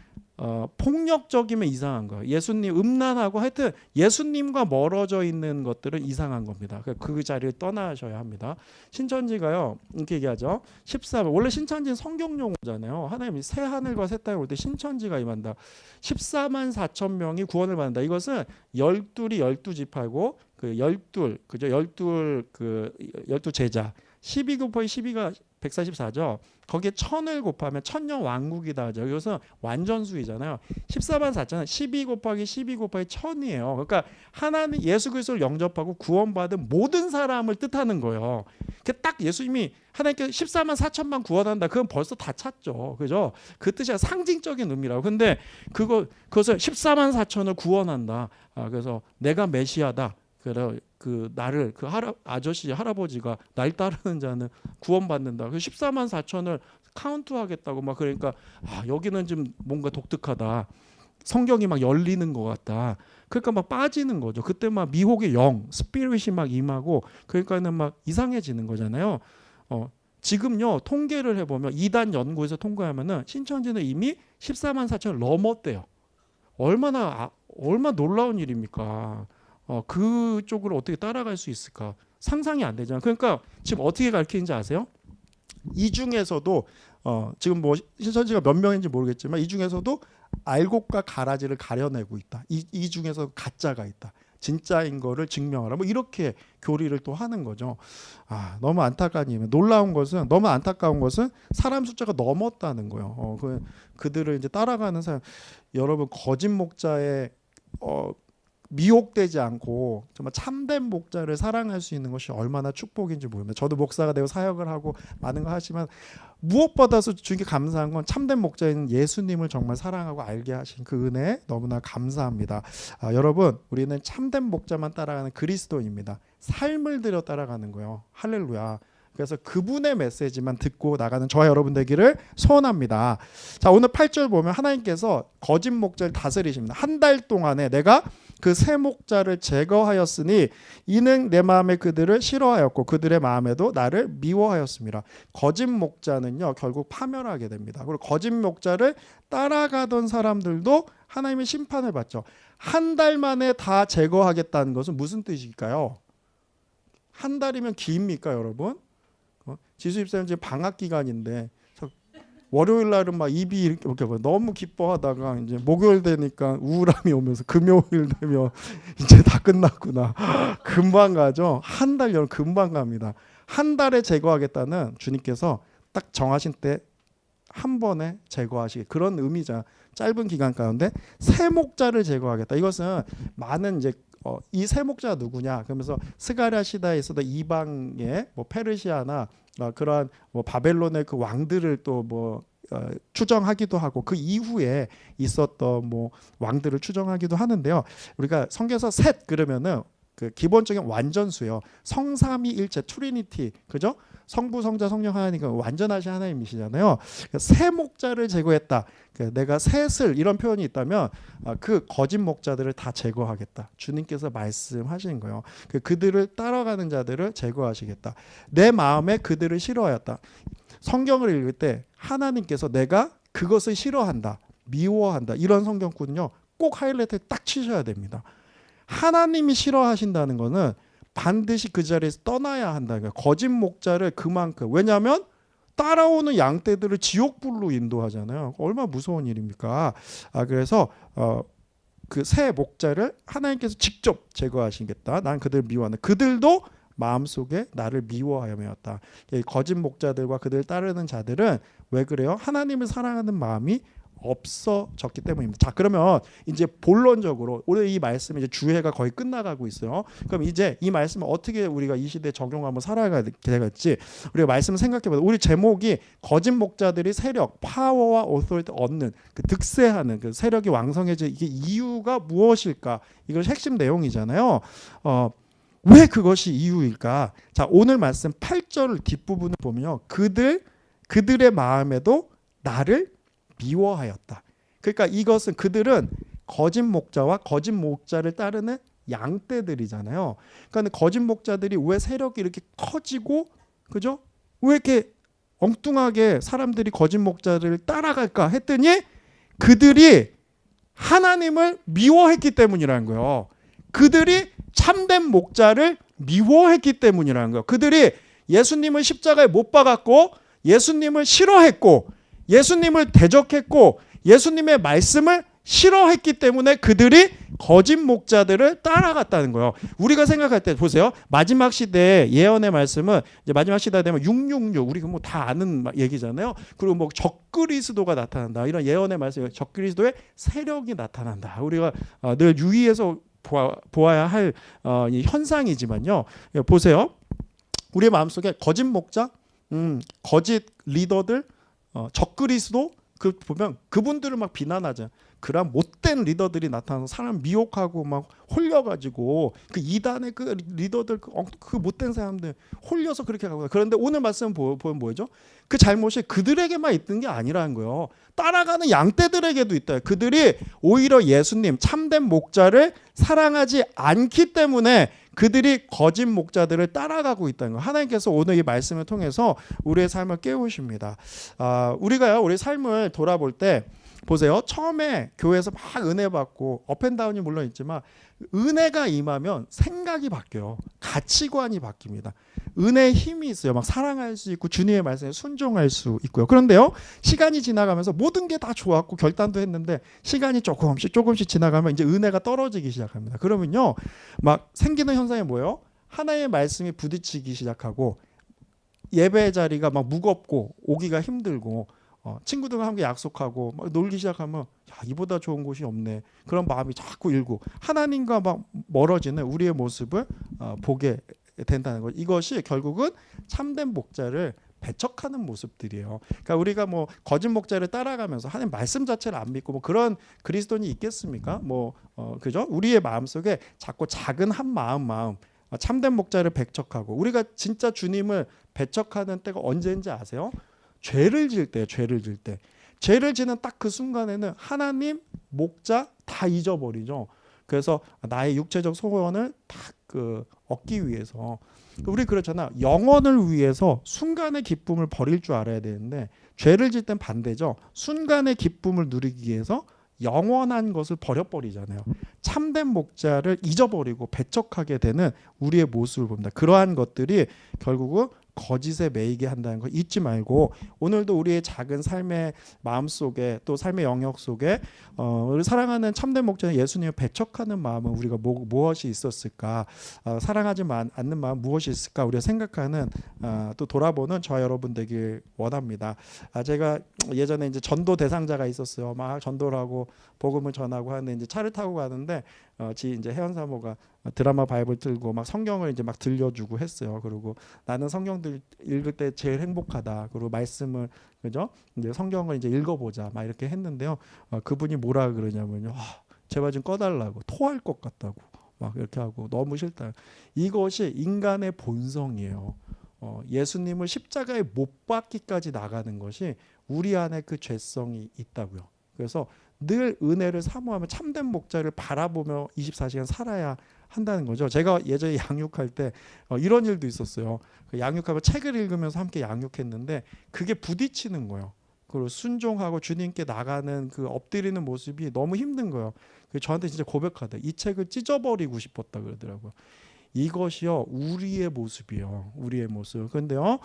폭력적이면 이상한 거예요. 예수님 음란하고 하여튼 예수님과 멀어져 있는 것들은 이상한 겁니다. 그 자리를 떠나셔야 합니다. 신천지가요 이렇게 얘기하죠. 14번 원래 신천지는 성경 용어잖아요. 하나님이 새 하늘과 새 땅에 올 때 신천지가 임한다. 14만 4천 명이 구원을 받는다. 이것은 12이 12지파고 그 12 그죠? 12 제자 12 곱하기 12가 144죠. 거기에 1000을 곱하면 천년 왕국이다 하죠. 이것은 완전수이잖아요. 14만 4천은 12 곱하기 12 곱하기 1000이에요. 그러니까 하나님 예수 그리스도를 영접하고 구원받은 모든 사람을 뜻하는 거예요. 딱 예수님이 하나님께서 14만 4천만 구원한다. 그건 벌써 다 찾죠. 그죠? 그 뜻이 상징적인 의미라고. 근데 그것을 14만 4천을 구원한다. 그래서 내가 메시아다. 그래 그 나를 그 아저씨 할아버지가 날 따르는 자는 구원받는다. 그 14만 4천을 카운트하겠다고 막 그러니까 여기는 좀 뭔가 독특하다. 성경이 막 열리는 것 같다. 그러니까 막 빠지는 거죠. 그때 막 미혹의 영, 스피릿이 막 임하고 그러니까는 막 이상해지는 거잖아요. 지금요 통계를 해보면 2단 연구에서 통과하면은 신천지는 이미 14만 4천을 넘었대요. 얼마나 놀라운 일입니까? 그쪽으로 어떻게 따라갈 수 있을까? 상상이 안 되잖아요. 그러니까 지금 어떻게 가르치는지 아세요? 이 중에서도 지금 뭐 신천지가 몇 명인지 모르겠지만 이 중에서도 알곡과 가라지를 가려내고 있다. 이 중에서 가짜가 있다. 진짜인 거를 증명하라. 뭐 이렇게 교리를 또 하는 거죠. 너무 안타까운 일이에요. 너무 안타까운 것은 사람 숫자가 넘었다는 거예요. 그들을 이제 따라가는 사람. 여러분 거짓 목자의 미혹되지 않고 정말 참된 목자를 사랑할 수 있는 것이 얼마나 축복인지 모릅니다. 저도 목사가 되고 사역을 하고 많은 거 하지만 무엇보다도 주님께 감사한 건 참된 목자인 예수님을 정말 사랑하고 알게 하신 그 은혜 너무나 감사합니다. 여러분 우리는 참된 목자만 따라가는 그리스도인입니다. 삶을 들여 따라가는 거예요. 할렐루야. 그래서 그분의 메시지만 듣고 나가는 저와 여러분 되기를 소원합니다. 자, 오늘 8절 보면 하나님께서 거짓 목자를 다스리십니다. 한 달 동안에 내가 그 새 목자를 제거하였으니 이는 내 마음에 그들을 싫어하였고 그들의 마음에도 나를 미워하였습니다. 거짓 목자는요 결국 파멸하게 됩니다. 그리고 거짓 목자를 따라가던 사람들도 하나님의 심판을 받죠. 한 달 만에 다 제거하겠다는 것은 무슨 뜻일까요? 한 달이면 깁니까 여러분? 지수 집사님 지금 방학 기간인데 월요일 날은 막 입이 이렇게 너무 기뻐하다가 이제 목요일 되니까 우울함이 오면서 금요일 되면 이제 다 끝났구나. 금방 가죠. 한 달 여러분 금방 갑니다. 한 달에 제거하겠다는 주님께서 딱 정하신 때 한 번에 제거하시기 그런 의미자. 짧은 기간 가운데 새 목자를 제거하겠다. 이것은 많은 이제 이 새 목자가 누구냐? 그러면서 스가랴 시대에 있었던 이방의 뭐 페르시아나 그러한 뭐 바벨론의 그 왕들을 또 뭐 추정하기도 하고 그 이후에 있었던 뭐 왕들을 추정하기도 하는데요. 우리가 성경에서 셋 그러면은 그 기본적인 완전수요. 성삼위일체 트리니티 그죠? 성부, 성자, 성령 하나님은 완전하신 하나님이시잖아요. 새 목자를 제거했다. 내가 셋을 이런 표현이 있다면 그 거짓 목자들을 다 제거하겠다. 주님께서 말씀하시는 거예요. 그들을 따라가는 자들을 제거하시겠다. 내 마음에 그들을 싫어하였다. 성경을 읽을 때 하나님께서 내가 그것을 싫어한다, 미워한다 이런 성경꾼은요 꼭 하이라이트 딱 치셔야 됩니다. 하나님이 싫어하신다는 거는 반드시 그 자리에서 떠나야 한다는 거예요. 거짓 목자를 그만큼. 왜냐하면 따라오는 양떼들을 지옥불로 인도하잖아요. 얼마나 무서운 일입니까? 그래서 그 새 목자를 하나님께서 직접 제거하시겠다. 난 그들을 미워한다. 그들도 마음속에 나를 미워하여매었다. 거짓 목자들과 그들을 따르는 자들은 왜 그래요? 하나님을 사랑하는 마음이 없어졌기 때문입니다. 자, 그러면 이제 본론적으로 오늘 이 말씀 이제 주해가 거의 끝나가고 있어요. 그럼 이제 이 말씀을 어떻게 우리가 이 시대에 적용하면 살아가야 되겠지? 우리가 말씀을 생각해봐도 우리 제목이 거짓 목자들이 세력, 파워와 오토리티 얻는 그 득세하는 그 세력이 왕성해질 이게 이유가 무엇일까? 이것이 핵심 내용이잖아요. 왜 그것이 이유일까? 자, 오늘 말씀 8절 뒷부분을 보면요. 그들의 마음에도 나를 미워하였다. 그러니까 이것은 그들은 거짓 목자와 거짓 목자를 따르는 양떼들이잖아요. 그러니까 거짓 목자들이 왜 세력이 이렇게 커지고 그죠? 왜 이렇게 엉뚱하게 사람들이 거짓 목자를 따라갈까 했더니 그들이 하나님을 미워했기 때문이라는 거예요. 그들이 참된 목자를 미워했기 때문이라는 거예요. 그들이 예수님을 십자가에 못 박았고 예수님을 싫어했고 예수님을 대적했고 예수님의 말씀을 싫어했기 때문에 그들이 거짓 목자들을 따라갔다는 거예요. 우리가 생각할 때 보세요. 마지막 시대의 예언의 말씀은 이제 마지막 시대가 되면 666 우리가 뭐 다 아는 얘기잖아요. 그리고 뭐 적그리스도가 나타난다. 이런 예언의 말씀, 적그리스도의 세력이 나타난다. 우리가 늘 유의해서 보아야 할 현상이지만요. 보세요. 우리의 마음속에 거짓 목자, 거짓 리더들, 적그리스도 그 보면 그분들을 막 비난하죠. 그런 못된 리더들이 나타나서 사람 미혹하고 막 홀려가지고 그 이단의 그 리더들 그 못된 사람들 홀려서 그렇게 가고. 그런데 오늘 말씀 보면 뭐죠? 그 잘못이 그들에게만 있는 게 아니라는 거예요. 따라가는 양떼들에게도 있다. 그들이 오히려 예수님 참된 목자를 사랑하지 않기 때문에 그들이 거짓 목자들을 따라가고 있다는 거. 하나님께서 오늘 이 말씀을 통해서 우리의 삶을 깨우십니다. 우리가요, 우리 삶을 돌아볼 때 보세요. 처음에 교회에서 막 은혜 받고 업앤다운이 물론 있지만 은혜가 임하면 생각이 바뀌어요. 가치관이 바뀝니다. 은혜의 힘이 있어요. 막 사랑할 수 있고 주님의 말씀에 순종할 수 있고요. 그런데요, 시간이 지나가면서 모든 게 다 좋았고 결단도 했는데 시간이 조금씩 지나가면 이제 은혜가 떨어지기 시작합니다. 그러면요, 막 생기는 현상이 뭐예요? 하나님의 말씀이 부딪히기 시작하고 예배 자리가 막 무겁고 오기가 힘들고 친구들과 함께 약속하고 막 놀기 시작하면 야, 이보다 좋은 곳이 없네. 그런 마음이 자꾸 일고 하나님과 막 멀어지는 우리의 모습을 보게 된다는 것. 이것이 결국은 참된 목자를 배척하는 모습들이에요. 그러니까 우리가 뭐 거짓 목자를 따라가면서 하나님 말씀 자체를 안 믿고 뭐 그런 그리스도인이 있겠습니까? 그죠? 우리의 마음 속에 자꾸 작은 한 마음 참된 목자를 배척하고 우리가 진짜 주님을 배척하는 때가 언제인지 아세요? 죄를 지을 때예요. 죄를 지을 때. 죄를 지는 딱 그 순간에는 하나님, 목자 다 잊어버리죠. 그래서 나의 육체적 소원을 딱 얻기 위해서 우리 그렇잖아. 영원을 위해서 순간의 기쁨을 버릴 줄 알아야 되는데 죄를 지을 땐 반대죠. 순간의 기쁨을 누리기 위해서 영원한 것을 버려버리잖아요. 참된 목자를 잊어버리고 배척하게 되는 우리의 모습을 봅니다. 그러한 것들이 결국은 거짓에 매이게 한다는 거 잊지 말고 오늘도 우리의 작은 삶의 마음 속에 또 삶의 영역 속에 우리 사랑하는 참된 목자는 예수님을 배척하는 마음은 우리가 무엇이 있었을까? 사랑하지 않는 마음 무엇이 있을까? 우리가 생각하는 또 돌아보는 저와 여러분 되길 원합니다. 제가 예전에 이제 전도 대상자가 있었어요. 막 전도를 하고 복음을 전하고 하는데 이제 차를 타고 가는데 이제 혜연 사모가 드라마 바이블 틀고 막 성경을 이제 막 들려주고 했어요. 그리고 나는 성경들 읽을 때 제일 행복하다. 그리고 말씀을 그죠? 이제 성경을 이제 읽어보자. 막 이렇게 했는데요. 그분이 뭐라 그러냐면요. 제발 좀 꺼달라고 토할 것 같다고 막 이렇게 하고 너무 싫다. 이것이 인간의 본성이에요. 예수님을 십자가에 못 박기까지 나가는 것이 우리 안에 그 죄성이 있다고요. 그래서 늘 은혜를 사모하며 참된 목자를 바라보며 24시간 살아야 한다는 거죠. 제가 예전에 양육할 때 이런 일도 있었어요. 그 양육하고 책을 읽으면서 함께 양육했는데 그게 부딪히는 거예요. 그리고 순종하고 주님께 나가는 그 엎드리는 모습이 너무 힘든 거예요. 저한테 진짜 고백하대. 이 책을 찢어버리고 싶었다 그러더라고요. 이것이요 우리의 모습이요, 우리의 모습. 그런데요,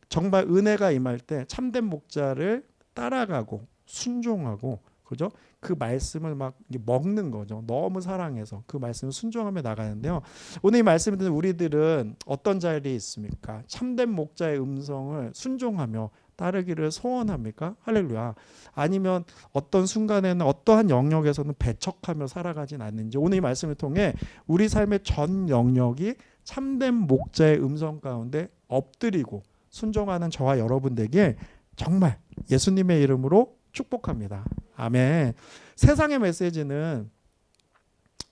정말 은혜가 임할 때 참된 목자를 따라가고 순종하고, 그죠? 그 말씀을 막 먹는 거죠. 너무 사랑해서 그 말씀을 순종하며 나가는데요. 오늘 이 말씀을 듣는 우리들은 어떤 자리에 있습니까? 참된 목자의 음성을 순종하며 따르기를 소원합니까? 할렐루야. 아니면 어떤 순간에는 어떠한 영역에서는 배척하며 살아가진 않는지, 오늘 이 말씀을 통해 우리 삶의 전 영역이 참된 목자의 음성 가운데 엎드리고 순종하는 저와 여러분들에게 정말 예수님의 이름으로 축복합니다. 아멘. 세상의 메시지는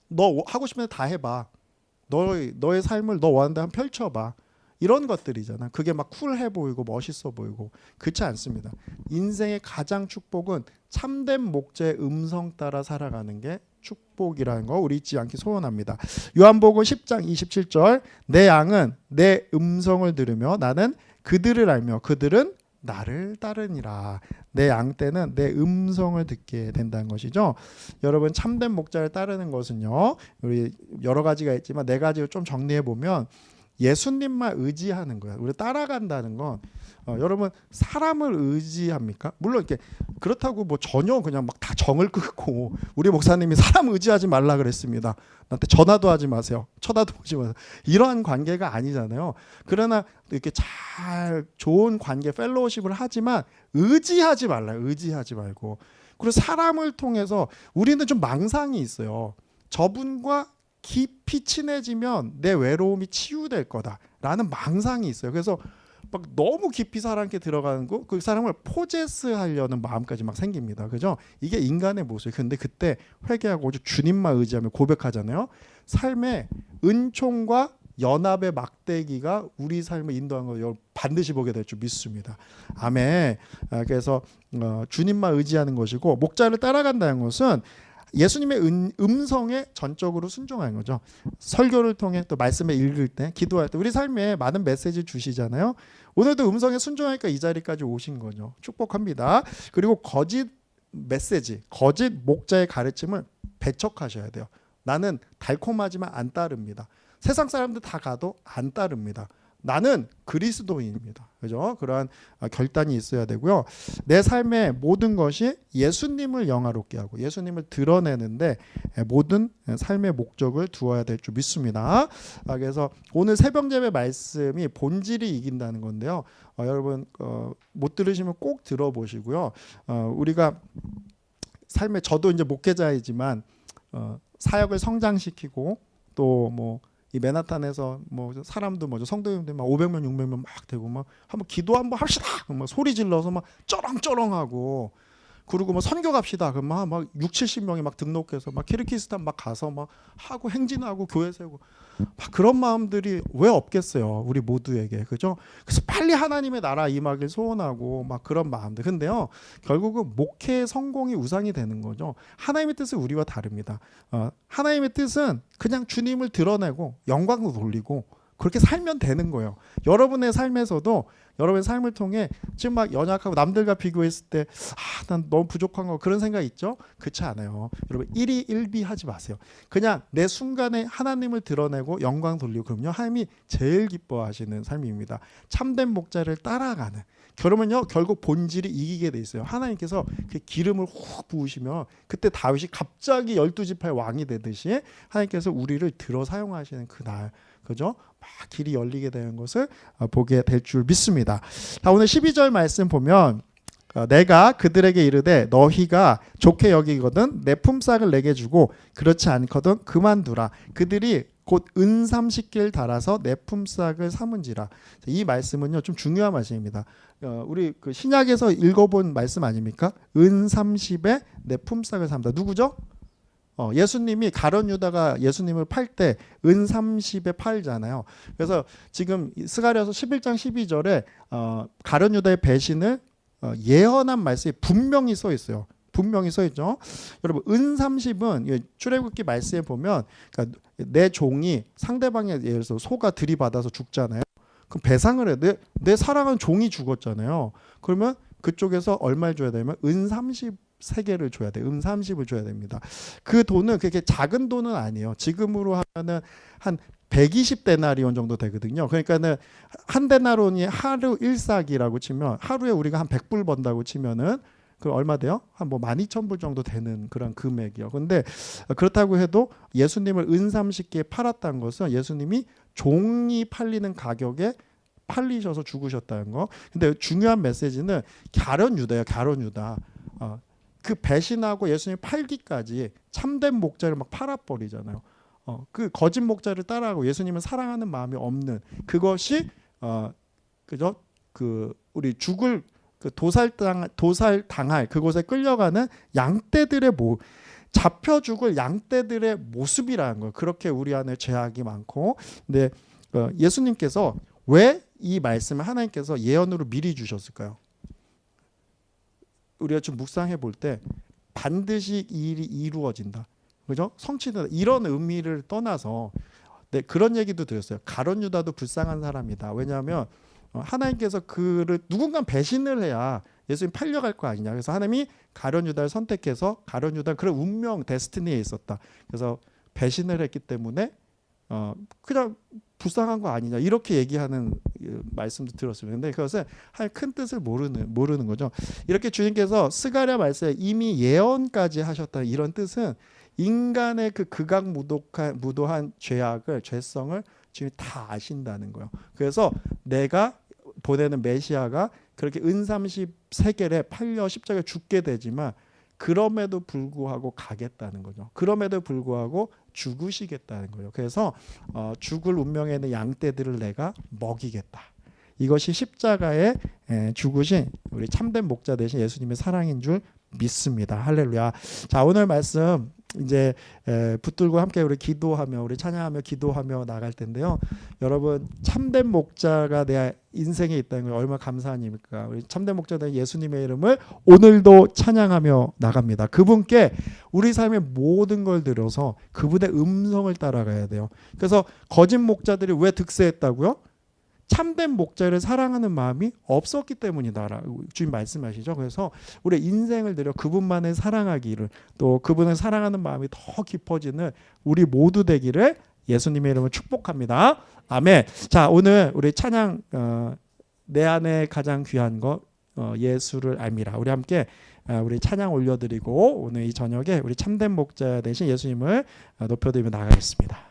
너 하고 싶은 데 다 해봐. 너의 삶을 너 원하는 데 한번 펼쳐봐. 이런 것들이잖아. 그게 막 쿨해 보이고 멋있어 보이고. 그렇지 않습니다. 인생의 가장 축복은 참된 목자의 음성 따라 살아가는 게 축복이라는 거 우리 잊지 않기 소원합니다. 요한복음 10장 27절, 내 양은 내 음성을 들으며 나는 그들을 알며 그들은 나를 따르니라. 내 양 떼는 내 음성을 듣게 된다는 것이죠. 여러분, 참된 목자를 따르는 것은요, 우리 여러 가지가 있지만 네 가지를 좀 정리해 보면 예수님만 의지하는 거예요. 우리 따라간다는 건 여러분 사람을 의지합니까? 물론 이렇게 그렇다고 뭐 전혀 그냥 막 다 정을 끊고, 우리 목사님이 사람 의지하지 말라 그랬습니다. 나한테 전화도 하지 마세요. 쳐다도 보지 마세요. 이러한 관계가 아니잖아요. 그러나 이렇게 잘 좋은 관계 펠로우십을 하지만 의지하지 말라요. 의지하지 말고. 그리고 사람을 통해서 우리는 좀 망상이 있어요. 저분과 깊이 친해지면 내 외로움이 치유될 거다라는 망상이 있어요. 그래서 막 너무 깊이 사람께 들어가는 거, 그 사람을 포제스하려는 마음까지 막 생깁니다. 그죠? 이게 인간의 모습이에요. 근데 그때 회개하고 주님만 의지하며 고백하잖아요. 삶의 은총과 연합의 막대기가 우리 삶을 인도하는 걸 반드시 보게 될 줄 믿습니다. 아멘. 그래서 주님만 의지하는 것이고, 목자를 따라간다는 것은 예수님의 음성에 전적으로 순종하는 거죠. 설교를 통해 또 말씀을 읽을 때, 기도할 때 우리 삶에 많은 메시지 주시잖아요. 오늘도 음성에 순종하니까 이 자리까지 오신 거죠. 축복합니다. 그리고 거짓 메시지, 거짓 목자의 가르침을 배척하셔야 돼요. 나는 달콤하지만 안 따릅니다. 세상 사람들 다 가도 안 따릅니다. 나는 그리스도인입니다. 그죠? 그러한 결단이 있어야 되고요. 내 삶의 모든 것이 예수님을 영화롭게 하고 예수님을 드러내는데 모든 삶의 목적을 두어야 될 줄 믿습니다. 그래서 오늘 새벽예배 말씀이 본질이 이긴다는 건데요. 여러분 못 들으시면 꼭 들어보시고요. 우리가 삶에, 저도 이제 목회자이지만 사역을 성장시키고 또 뭐 이 맨하탄에서 뭐 사람도 뭐죠, 성도님들 막 500명 600명 막 되고 막 한번 기도 한번 합시다 막 소리 질러서 막 쩌렁쩌렁하고, 그리고 뭐 선교 갑시다 그러면 막 6, 70명이 막 등록해서 막 키르기스탄 막 가서 막 하고 행진하고 교회 세우고 막 그런 마음들이 왜 없겠어요, 우리 모두에게. 그죠? 그래서 빨리 하나님의 나라 임하길 소원하고 막 그런 마음들. 근데요, 결국은 목회의 성공이 우상이 되는 거죠. 하나님의 뜻은 우리와 다릅니다. 하나님의 뜻은 그냥 주님을 드러내고 영광도 돌리고 그렇게 살면 되는 거예요. 여러분의 삶에서도 여러분의 삶을 통해 지금 막 연약하고 남들과 비교했을 때 난 너무 부족한 거, 그런 생각 있죠? 그렇지 않아요. 여러분 일희일비하지 마세요. 그냥 내 순간에 하나님을 드러내고 영광 돌리고, 그럼요 하나님이 제일 기뻐하시는 삶입니다. 참된 목자를 따라가는. 그러면요 결국 본질이 이기게 돼 있어요. 하나님께서 그 기름을 훅 부으시면 그때 다윗이 갑자기 12지파의 왕이 되듯이 하나님께서 우리를 들어 사용하시는 그날, 그죠? 막 길이 열리게 되는 것을 보게 될 줄 믿습니다. 자, 오늘 12절 말씀 보면 내가 그들에게 이르되 너희가 좋게 여기거든 내 품삯을 내게 주고 그렇지 않거든 그만두라. 그들이 곧 은30개를 달아서 내 품삯을 삼은지라. 이 말씀은요 좀 중요한 말씀입니다. 우리 그 신약에서 읽어본 말씀 아닙니까? 은30에 내 품삯을 삼다. 누구죠? 예수님이 가룟 유다가 예수님을 팔 때 은 30에 팔잖아요. 그래서 지금 스가랴서 11장 12절에 가룟 유다의 배신을 예언한 말씀이 분명히 써 있어요. 분명히 써 있죠. 여러분 은 30은 출애굽기 말씀에 보면 그러니까 내 종이 상대방의 예를 들어서 소가 들이받아서 죽잖아요. 그럼 배상을 해. 내 사랑하는 종이 죽었잖아요. 그러면 그쪽에서 얼마를 줘야 되냐면 은 30세겔을 줘야 돼. 은 30을 줘야 됩니다. 그 돈은 그렇게 작은 돈은 아니에요. 지금으로 하면은 한 120데나리온 정도 되거든요. 그러니까는 한 데나리온이 하루 1삭이라고 치면 하루에 우리가 한 100불 번다고 치면은 그 얼마 돼요? 한 뭐 12,000불 정도 되는 그런 금액이요. 근데 그렇다고 해도 예수님을 은 30개에 팔았다는 것은 예수님이 종이 팔리는 가격에 팔리셔서 죽으셨다는 거. 근데 중요한 메시지는 가룟 유다예요. 가룟 유다. 그 배신하고 예수님 팔기까지 참된 목자를 막 팔아버리잖아요. 그 거짓 목자를 따라하고 예수님을 사랑하는 마음이 없는 그것이 그죠? 그 우리 죽을 그 도살당할 그곳에 끌려가는 양떼들의 잡혀 죽을 양떼들의 모습이라는 거예요. 그렇게 우리 안에 죄악이 많고, 근데 예수님께서 왜 이 말씀을 하나님께서 예언으로 미리 주셨을까요? 우리가 좀 묵상해 볼 때 반드시 이 일이 이루어진다, 그죠? 성취된다 이런 의미를 떠나서 그런 얘기도 드렸어요. 가룟 유다도 불쌍한 사람이다. 왜냐하면 하나님께서 그를 누군가 배신을 해야 예수님 팔려갈 거 아니냐. 그래서 하나님이 가룟 유다를 선택해서 가룟 유다 그런 운명 데스티니에 있었다. 그래서 배신을 했기 때문에 그냥 불쌍한 거 아니냐 이렇게 얘기하는 말씀도 들었습니다. 근데 그것은 큰 뜻을 모르는 거죠. 이렇게 주님께서 스가랴 말씀에 이미 예언까지 하셨다 이런 뜻은 인간의 그 극악무도한 죄성을 주님이 다 아신다는 거예요. 그래서 내가 보내는 메시아가 그렇게 은 30세겔에 팔려 십자가에 죽게 되지만 그럼에도 불구하고 가겠다는 거죠. 그럼에도 불구하고 죽으시겠다는 거예요. 그래서 죽을 운명에 있는 양떼들을 내가 먹이겠다. 이것이 십자가에 죽으신 우리 참된 목자 되신 예수님의 사랑인 줄 믿습니다. 할렐루야. 자, 오늘 말씀 이제 붙들고 함께 우리 기도하며 우리 찬양하며 기도하며 나갈 텐데요. 여러분 참된 목자가 내 인생에 있다는 걸 얼마나 감사한 일입니까? 우리 참된 목자 된 예수님의 이름을 오늘도 찬양하며 나갑니다. 그분께 우리 삶의 모든 걸 들여서 그분의 음성을 따라가야 돼요. 그래서 거짓 목자들이 왜 득세했다고요? 참된 목자를 사랑하는 마음이 없었기 때문이다라고 주님 말씀하시죠. 그래서 우리 인생을 들여 그분만을 사랑하기를 또 그분을 사랑하는 마음이 더 깊어지는 우리 모두 되기를 예수님의 이름으로 축복합니다. 아멘. 자, 오늘 우리 찬양 내 안에 가장 귀한 것 예수를 알미라. 우리 함께 우리 찬양 올려드리고 오늘 이 저녁에 우리 참된 목자 되신 예수님을 높여드리며 나가겠습니다.